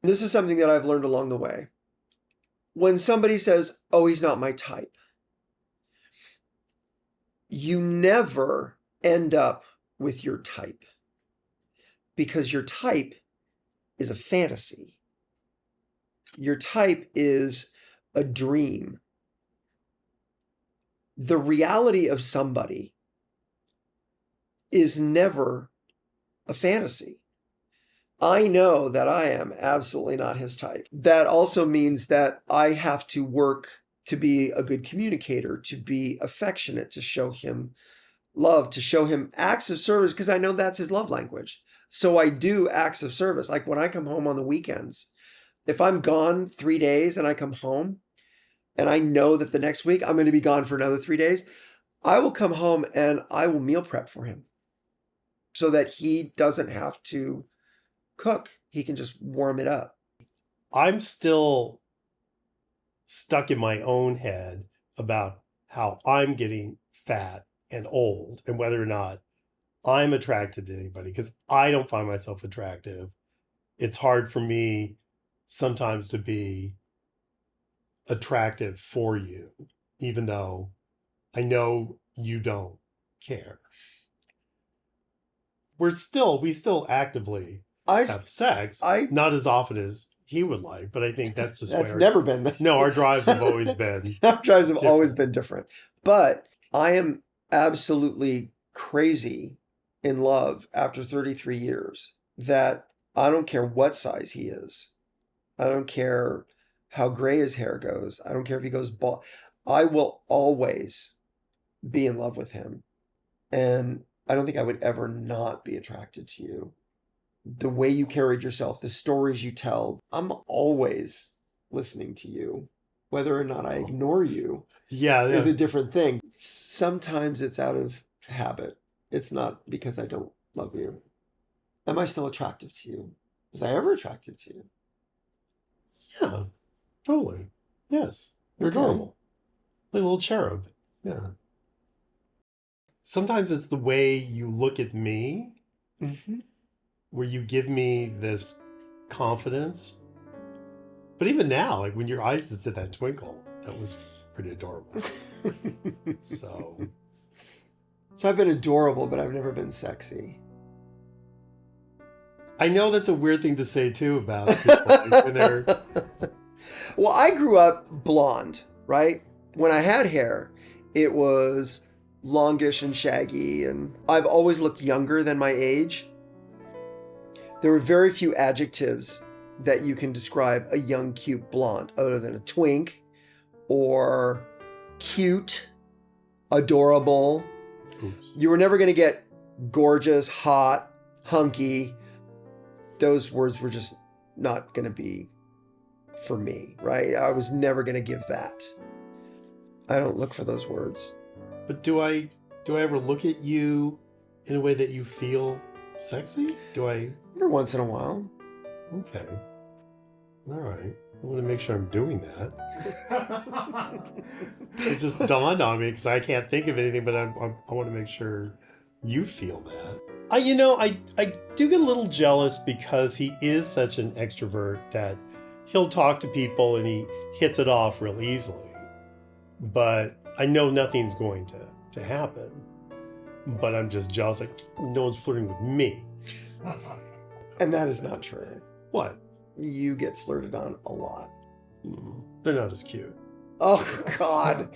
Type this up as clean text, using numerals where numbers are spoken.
This is something that I've learned along the way. When somebody says, oh, he's not my type, you never end up with your type, because your type is a fantasy. Your type is a dream. The reality of somebody is never a fantasy. I know that I am absolutely not his type. That also means that I have to work to be a good communicator, to be affectionate, to show him love, to show him acts of service, because I know that's his love language. So I do acts of service. Like when I come home on the weekends, if I'm gone 3 days and I come home and I know that the next week I'm going to be gone for another 3 days, I will come home and I will meal prep for him so that he doesn't have to cook. He can just warm it up. I'm still stuck in my own head about how I'm getting fat and old and whether or not I'm attracted to anybody, because I don't find myself attractive. It's hard for me sometimes to be attractive for you, even though I know you don't care. We still actively have sex, not as often as he would like, but I think that's just that's never been. No, our drives have always been. Our drives have always been different. But I am absolutely crazy in love after 33 years that I don't care what size he is. I don't care how gray his hair goes. I don't care if he goes bald. I will always be in love with him. And I don't think I would ever not be attracted to you. The way you carried yourself, the stories you tell, I'm always listening to you. Whether or not I ignore you is a different thing. Sometimes it's out of habit. It's not because I don't love you. Am I still attractive to you? Was I ever attractive to you? Yeah, totally. Yes. You're adorable. Like a little cherub. Yeah. Sometimes it's the way you look at me, where you give me this confidence. But even now, like when your eyes just did that twinkle, that was pretty adorable. So I've been adorable, but I've never been sexy. I know that's a weird thing to say too about people when they're... Well, I grew up blonde, right? When I had hair, it was longish and shaggy, and I've always looked younger than my age. There were very few adjectives that you can describe a young, cute blonde other than a twink or cute, adorable. Oops. You were never going to get gorgeous, hot, hunky. Those words were just not going to be for me, right? I was never going to give that. I don't look for those words. But do I ever look at you in a way that you feel sexy? Do I? Every once in a while. Okay. All right. I want to make sure I'm doing that. It just dawned on me because I can't think of anything, but I want to make sure you feel that. I do get a little jealous because he is such an extrovert that he'll talk to people and he hits it off real easily. But I know nothing's going to happen. But I'm just jealous, like no one's flirting with me. And that is not true. What? You get flirted on a lot. They're not as cute. Oh, God.